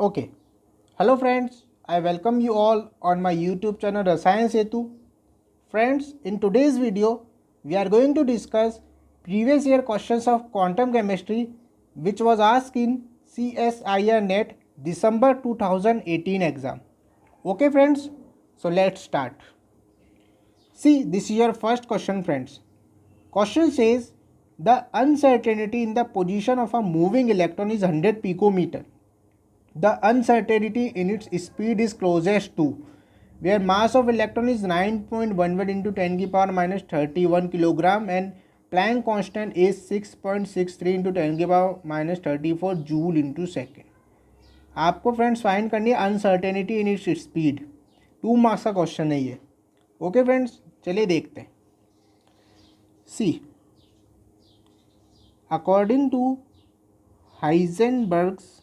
Okay. Hello friends, I welcome you all on my YouTube channel Rasayan Setu. Friends, in today's video, we are going to discuss previous year questions of quantum chemistry which was asked in CSIR NET December 2018 exam. Okay friends, so let's start. See, this is your first question friends. Question says the uncertainty in the position of a moving electron is 100 picometer. The uncertainty in its speed is closest to where mass of electron is 9.11 into 10 की power minus 31 kilogram and Planck constant is 6.63 into 10 की power minus 34 joule into second. आपको friends find करनी है uncertainty in its speed. 2 marks का question है ये। Okay friends, चलिए देखते हैं। See, according to Heisenberg's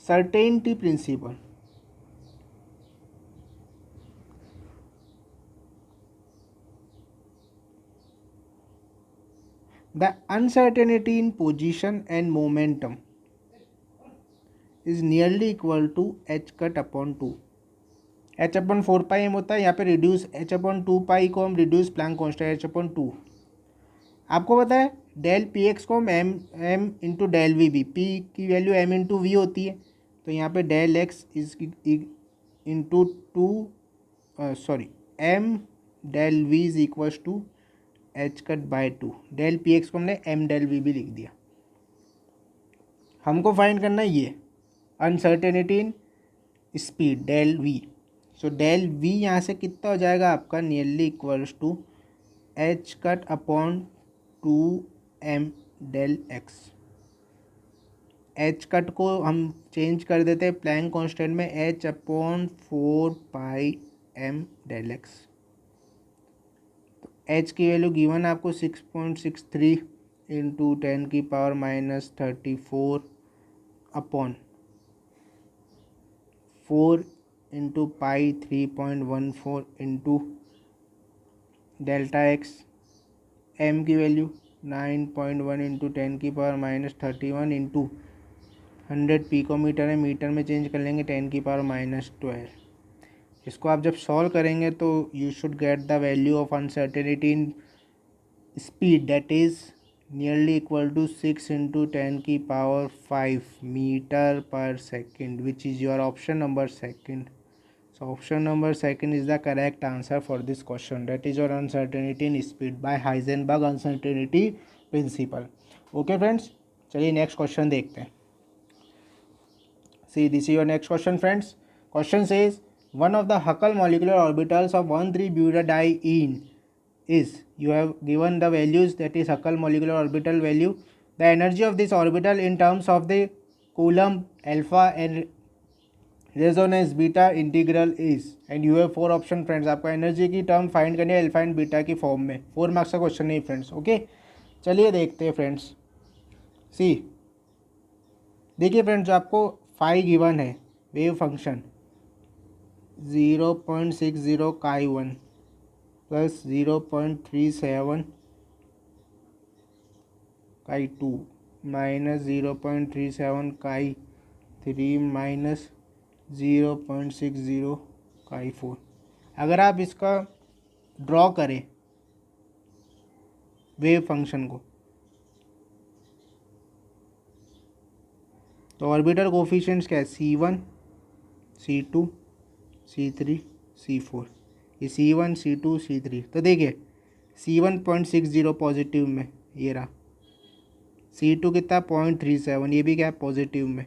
uncertainty principle, the uncertainty in position and momentum is nearly equal to h cut upon 2। h upon 4 pi m होता है, यहाँ पे रिड्यूस h upon 2 pi को हम reduce Planck constant h upon 2। आपको पता है del P X को हम M into del V B, P की वैल्यू एम इंटू वी होती है, तो यहाँ पे del X is into two M del V is equals to H cut by 2। Del P X को हमने एम डेल वी भी लिख दिया। हमको फाइंड करना है ये uncertainty in speed del V. So del V यहाँ से कितना हो जाएगा आपका nearly equals to H cut upon 2m del X. H cut को हम चेंज कर देते हैं प्लैंक कांस्टेंट में h upon 4 pi m del X. तो h की वैल्यू गिवन आपको 6.63 इंटू 10 की power minus 34 upon 4 into pi 3.14 into delta X. m की वैल्यू 9.1 इंटू 10 की पावर माइनस 31 इंटू 100 पिकोमीटर है, मीटर में चेंज कर लेंगे 10 की पावर माइनस 12। इसको आप जब सॉल्व करेंगे तो you should get the value of uncertainty in speed that is nearly equal to 6 into 10 की power 5 metre per second, which is your option number second. So option number second is the correct answer for this question. That is your uncertainty in speed by Heisenberg uncertainty principle. Okay friends, चलिए next question देखते हैं। See, this is your next question friends. Question says one of the Huckel molecular orbitals of 1,3-butadiene is, you have given the values, that is Huckel molecular orbital value. The energy of this orbital in terms of the Coulomb alpha and resonance beta integral is, and you have 4 option friends. आपको energy की term find करनी है alpha and beta की form में। 4 marks का question नहीं friends. Okay, चलिए देखते हैं फ्रेंड्स। सी, देखिए फ्रेंड्स, आपको फाई गिवन है वेव फंक्शन 0.60 काई 1 प्लस 0.37 काई 2 माइनस 0.37 काई 3 माइनस 0.60 काई 4। अगर आप इसका ड्रॉ करें वेव फंक्शन को, तो ऑर्बिटल कोफिशिएंट्स क्या है, C1 C2 C3 C4। ये C1 C2 C3, तो देखिए C1 0.60 पॉजिटिव में ये रहा, C2 कितना 0.37, ये भी क्या है पॉजिटिव में,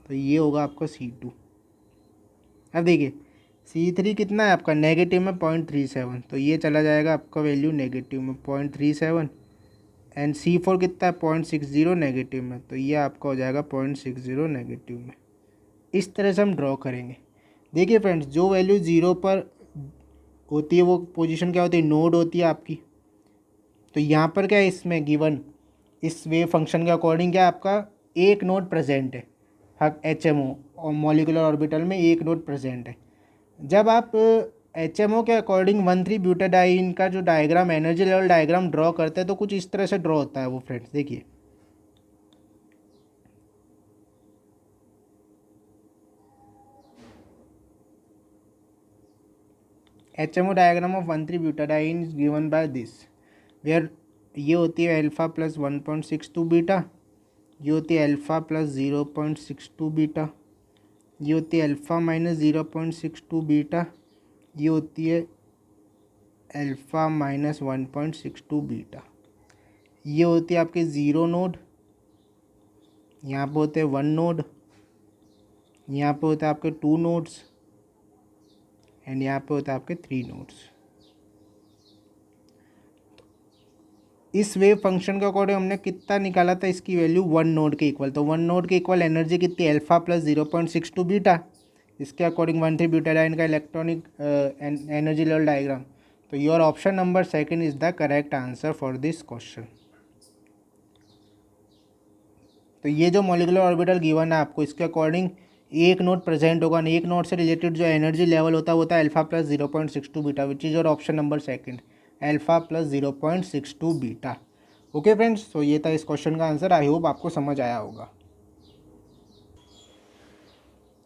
तो ये होगा आपका C2। अब देखिए C3 कितना है आपका नेगेटिव में 0.37, तो ये चला जाएगा आपका वैल्यू नेगेटिव में 0.37, एंड C4 कितना है 0.60 नेगेटिव में, तो ये आपका हो जाएगा 0.60 नेगेटिव में। इस तरह से हम ड्रॉ करेंगे। देखिए फ्रेंड्स, जो वैल्यू 0 पर होती है वो पोजीशन क्या होती है, नोड होती है आपकी। तो यहाँ पर क्या है, इसमें गिवन इस वेव फंक्शन के अकॉर्डिंग क्या आपका एक नोड प्रेजेंट है, HMO और मॉलिकुलर ऑर्बिटल में एक नोड प्रेजेंट है। जब आप HMO के अकॉर्डिंग 1,3-ब्यूटाडाइन का जो diagram energy level diagram draw करते हैं तो कुछ इस तरह से ड्रॉ होता है वो फ्रेंड्स। देखिए HMO डायग्राम ऑफ 1,3-ब्यूटाडाइन is given by this, where ये होती है अल्फा प्लस 1.62 बीटा, ये होती है अल्फा प्लस 0.62 बीटा, ये होती है अल्फा माइनस 0.62 बीटा, ये होती है अल्फा माइनस 1.62 बीटा, ये होती है आपके ज़ीरो नोड, यहाँ पे होते हैं 1 नोड, यहाँ पे होता है आपके 2 नोड्स एंड यहाँ पे होता है आपके 3 नोड्स। इस वेव फंक्शन के अकॉर्डिंग हमने कितना निकाला था, इसकी वैल्यू 1 नोड के इक्वल, तो 1 नोड के इक्वल एनर्जी कितनी, अल्फा प्लस 0.62 बीटा, इसके अकॉर्डिंग 1,3-ब्यूटाडाइन का इलेक्ट्रॉनिक एनर्जी लेवल डायग्राम। तो your option number second is the correct answer for this question. तो ये जो मॉलिक्यूलर ऑर्बिटल गिवन है आपको, इसके अकॉर्डिंग एक नोड प्रेजेंट होगा, एक नोड से रिलेटेड जो एनर्जी लेवल होता है वो होता है alpha plus 0.62 beta, which is your option number second, alpha plus 0.62 beta. Okay friends, तो ये था इस क्वेश्चन का आंसर। आई होप आपको समझ आया होगा।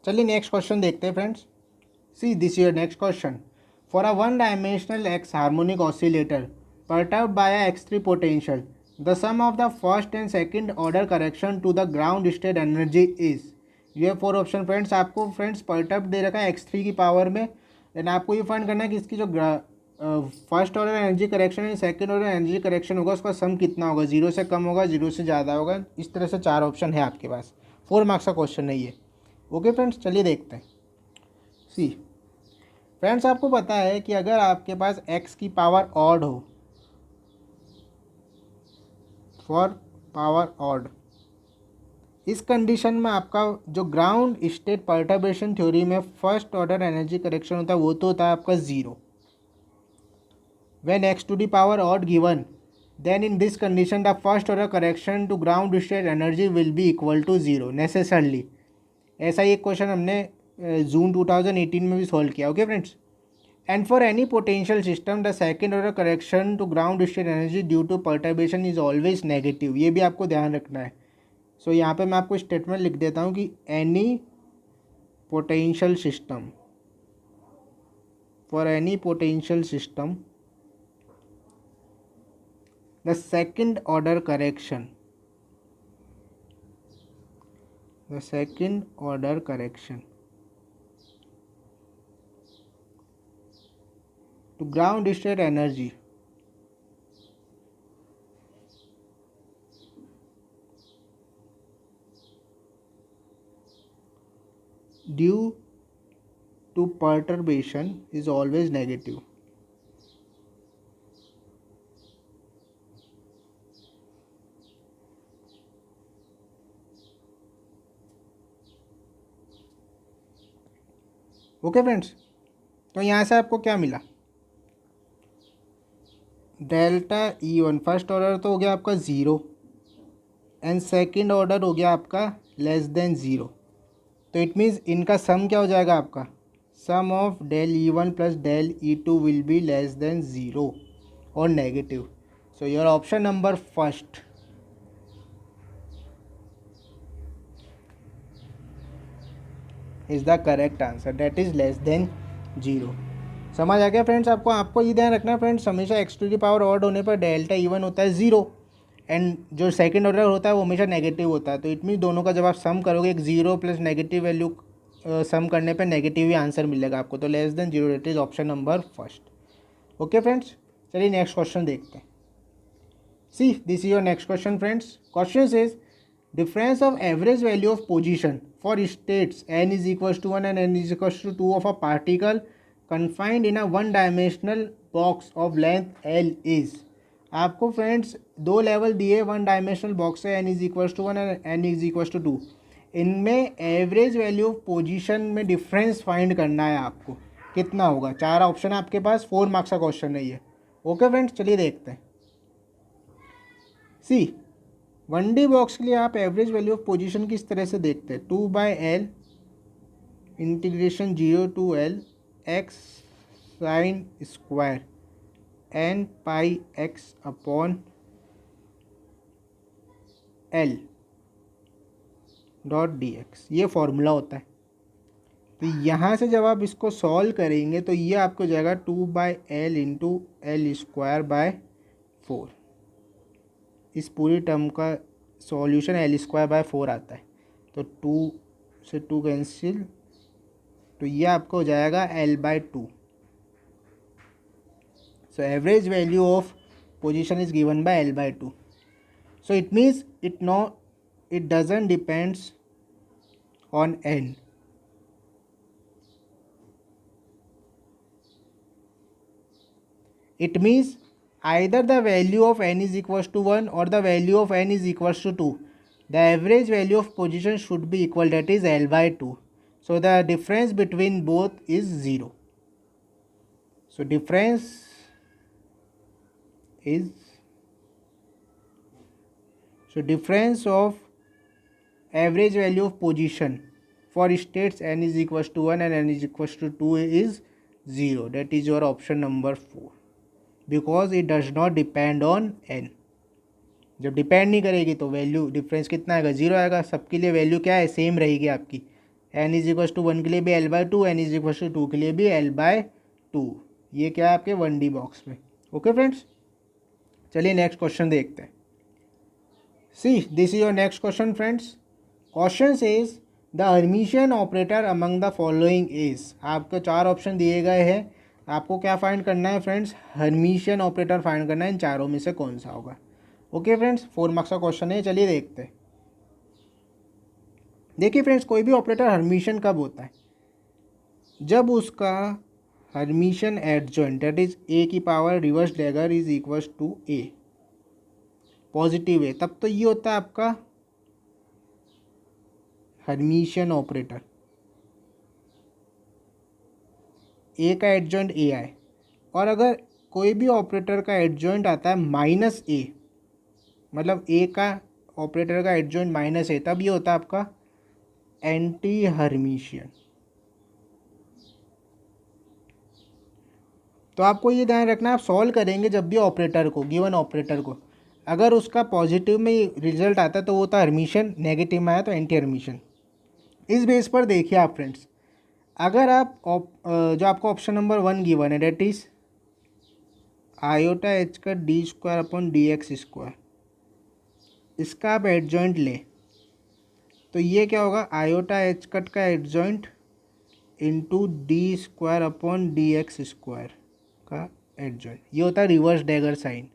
चलिए नेक्स्ट क्वेश्चन देखते हैं friends. See this your next question, for a one dimensional x harmonic oscillator perturbed by a x3 potential, the sum of the first and second order correction to the ground state energy is। ये 4 option friends, आपको friends perturb दे रखा है x3 की power में, then आपको ये find करना है कि इसकी जो फर्स्ट ऑर्डर एनर्जी करेक्शन है, सेकंड ऑर्डर एनर्जी करेक्शन होगा, उसका सम कितना होगा, 0 से कम होगा, 0 से ज़्यादा होगा। इस तरह से 4 ऑप्शन है आपके पास, 4 मार्क्स का क्वेश्चन है ये। ओके फ्रेंड्स, चलिए देखते हैं। सी फ्रेंड्स, आपको पता है कि अगर आपके पास x की पावर ऑड हो, फॉर पावर ऑड, इस कंडीशन में आपका जो ग्राउंड स्टेट परटर्बेशन थ्योरी में फर्स्ट ऑर्डर एनर्जी करेक्शन होता है वो तो होता है आपका 0। When x to the power odd given, then in this condition the first order correction to ground state energy will be equal to 0 necessarily. ऐसा ही एक क्वेश्चन हमने जून 2018 में भी सॉल्व किया। Okay friends, and for any potential system the second order correction to ground state energy due to perturbation is always negative। ये भी आपको ध्यान रखना है। सो यहाँ पे मैं आपको स्टेटमेंट लिख देता हूँ कि any potential system, for any potential system the second order correction to ground state energy due to perturbation is always negative। Okay friends, तो यहाँ से आपको क्या मिला, डेल्टा E1 फर्स्ट ऑर्डर तो हो गया आपका 0 एंड सेकंड ऑर्डर हो गया आपका लेस देन 0। तो इट मीन्स इनका सम क्या हो जाएगा आपका, sum of del E1 plus del E2 will be less than 0 और negative. So your option number first is the correct answer, that is less than 0। समझ आ गया फ्रेंड्स आपको। आपको ये ध्यान रखना है फ्रेंड्स, हमेशा x to the power odd होने पर डेल्टा E1 होता है 0 एंड जो सेकंड ऑर्डर होता है वो हमेशा नेगेटिव होता है। तो इट मीन दोनों का जब आप सम करोगे, एक 0 प्लस नेगेटिव वैल्यू सम करने पे नेगेटिव ही आंसर मिलेगा आपको। तो less than 0, that is option number first. Okay friends, चलिए नेक्स्ट क्वेश्चन देखते हैं। See this is your next question friends. Question is difference of average value of position for states n is equals to 1 and n is equals to 2 of a particle confined in a one dimensional box of length L is। आपको friends 2 level दिए one dimensional box है, n is equals to 1 and n is equals to 2। इनमें average value of position में difference find करना है आपको, कितना होगा। 4 ऑप्शन है आपके पास, 4 मार्क्स का क्वेश्चन है ये। ओके फ्रेंड्स, चलिए देखते हैं। सी 1D बॉक्स के लिए आप एवरेज वैल्यू ऑफ पोजीशन किस तरह से देखते हैं, 2/L integration 0 to L x sine square n pi x upon L dot dx, ये फॉर्मूला होता है। तो यहाँ से जब आप इसको सॉल्व करेंगे तो ये आपको जाएगा 2/L into L square by 4। इस पूरी टर्म का सॉल्यूशन एल स्क्वायर बाय 4 आता है। तो 2 से 2 कैंसिल, तो ये आपको हो जाएगा L/2। So average value of position is given by L/2. So it means it doesn't depends on n. It means either the value of n is equals to 1 or the value of n is equals to 2. The average value of position should be equal, that is L/2. So the difference between both is 0. So difference of average value of position for states n is equals to 1 and n is equals to 2 is 0. That is your option number 4, because it does not depend on n. जब depend नहीं करेगी तो value difference कितना आएगा, 0 आएगा। सबके लिए value क्या है, सेम रहेगी आपकी। n इज इक्वल्स टू 1 के लिए भी L/2, n is equals to 2 के लिए भी L/2। ये क्या है आपके 1D बॉक्स में। ओके फ्रेंड्स, चलिए नेक्स्ट क्वेश्चन देखते हैं। See this is your next question friends. Question says the Hermitian operator among the following is. आपको 4 ऑप्शन दिए गए हैं, आपको क्या फाइंड करना है फ्रेंड्स, हर्मिशियन ऑपरेटर फाइंड करना है। इन चारों में से कौन सा होगा। ओके फ्रेंड्स, 4 मार्क्स का क्वेश्चन है, चलिए देखते हैं। देखिए फ्रेंड्स, कोई भी ऑपरेटर हर्मिशियन कब होता है, जब उसका Hermitian adjoint that is a की power reverse dagger is equals to a positive है, तब तो ये होता है आपका हर्मिशियन ऑपरेटर। a का एडजॉइंट a आए, और अगर कोई भी ऑपरेटर का एडजॉइंट आता है -a, मतलब a का ऑपरेटर का एडजॉइंट माइनस है, तब ये होता है आपका एंटी हर्मिशियन। तो आपको ये ध्यान रखना, आप सॉल्व करेंगे जब भी ऑपरेटर को, गिवन ऑपरेटर को, अगर उसका पॉजिटिव में रिजल्ट आता है तो वो होता है हर्मिशियन, नेगेटिव में आया तो एंटी हर्मिशियन। इस बेस पर देखिए आप फ्रेंड्स, अगर आप जो आपको ऑप्शन नंबर 1 गिवन है डेट इज आयोटा h का d² / dx², इसका आप एडजॉइंट लें तो ये क्या होगा, आयोटा h का एडजॉइंट इंटू d² / dx² का एडजॉइंट, ये होता है रिवर्स डैगर साइन।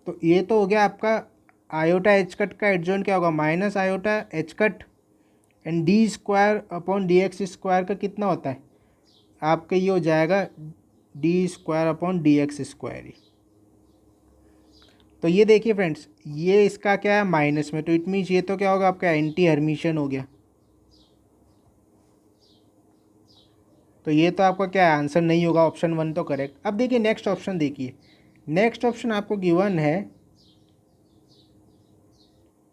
तो ये तो हो गया आपका आयोटा h का एडजॉइंट क्या होगा, minus iota h and d² / dx² का कितना होता है आपका, ये हो जाएगा d² / dx²। तो ये देखिए फ्रेंड्स, ये इसका क्या है माइनस में, तो इट मीन्स ये तो क्या होगा आपका एंटी हर्मिशियन हो गया। तो ये तो आपका क्या है, आंसर नहीं होगा, ऑप्शन 1 तो करेक्ट। अब देखिए नेक्स्ट ऑप्शन, देखिए नेक्स्ट ऑप्शन आपको गिवन है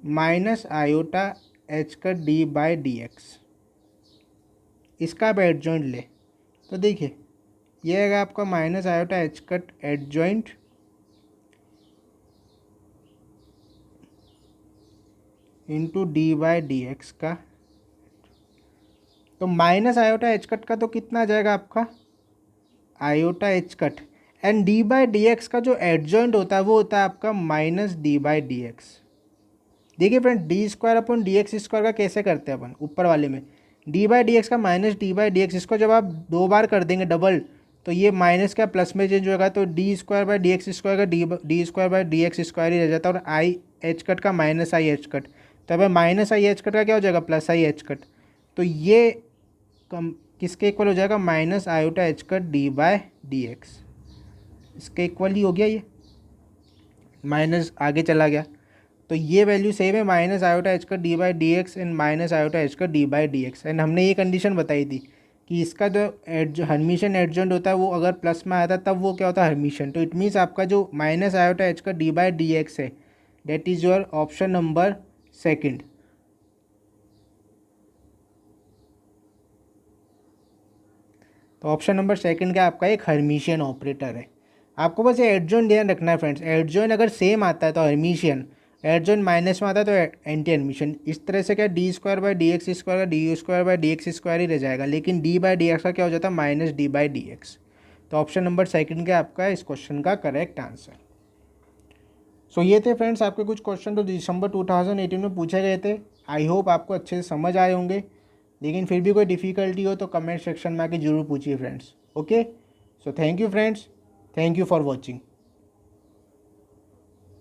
माइनस आयोटा h का d/dx, इसका आप एडजॉइंट ले तो देखिए ये आएगा आपका माइनस आयोटा h का एडजॉइंट इंटू d/dx का, तो माइनस आयोटा h का तो कितना आ जाएगा आपका आयोटा h एंड d/dx का जो एडजॉइंट होता है वो होता है आपका माइनस d/dx। देखिए फ्रेंड, d² / dx² का कैसे करते हैं अपन, ऊपर वाले में d/dx का माइनस d/dx, इसको जब आप 2 बार कर देंगे डबल तो ये माइनस का प्लस में चेंज होगा, तो d² / dx² का d² / dx² ही रह जाता है, और आई h का माइनस आई h, तो अब माइनस आई h का क्या हो जाएगा, प्लस आई h। तो ये किसके इक्वल हो जाएगा, माइनस आयोटा h का d/dx, इसके इक्वल ही हो गया, ये माइनस आगे चला गया तो ये वैल्यू सेम है, माइनस आयोटा h का d/dx and minus iota h का d/dx। एंड हमने ये कंडीशन बताई थी कि इसका जो हर्मिशियन एडजॉइंट होता है वो अगर प्लस में आया था तब वो क्या होता है हर्मिशियन। तो इट मीन्स आपका जो माइनस आयोटा h का d/dx है that is your option number 2। तो ऑप्शन नंबर 2 का आपका एक हर्मिशियन ऑपरेटर है। आपको बस ये एडजॉइंट ध्यान रखना है फ्रेंड्स, एडजॉइंट अगर सेम आता है तो हर्मिशियन, एडजॉइंट माइनस में आता है तो एंटी एडमिशन। इस तरह से क्या d square by d x square का d u square by d x square ही रह जाएगा, लेकिन डी बाई डी एक्स का क्या हो जाता है minus D by d x. तो ऑप्शन नंबर सेकंड का आपका इस क्वेश्चन का करेक्ट आंसर। सो ये थे फ्रेंड्स आपके कुछ क्वेश्चन जो दिसंबर 2018 में पूछे गए थे। आई होप आपको अच्छे से समझ आए होंगे, लेकिन फिर भी कोई डिफ़िकल्टी हो तो कमेंट सेक्शन में आके जरूर पूछिए friends. Okay, so thank you friends, thank you for watching.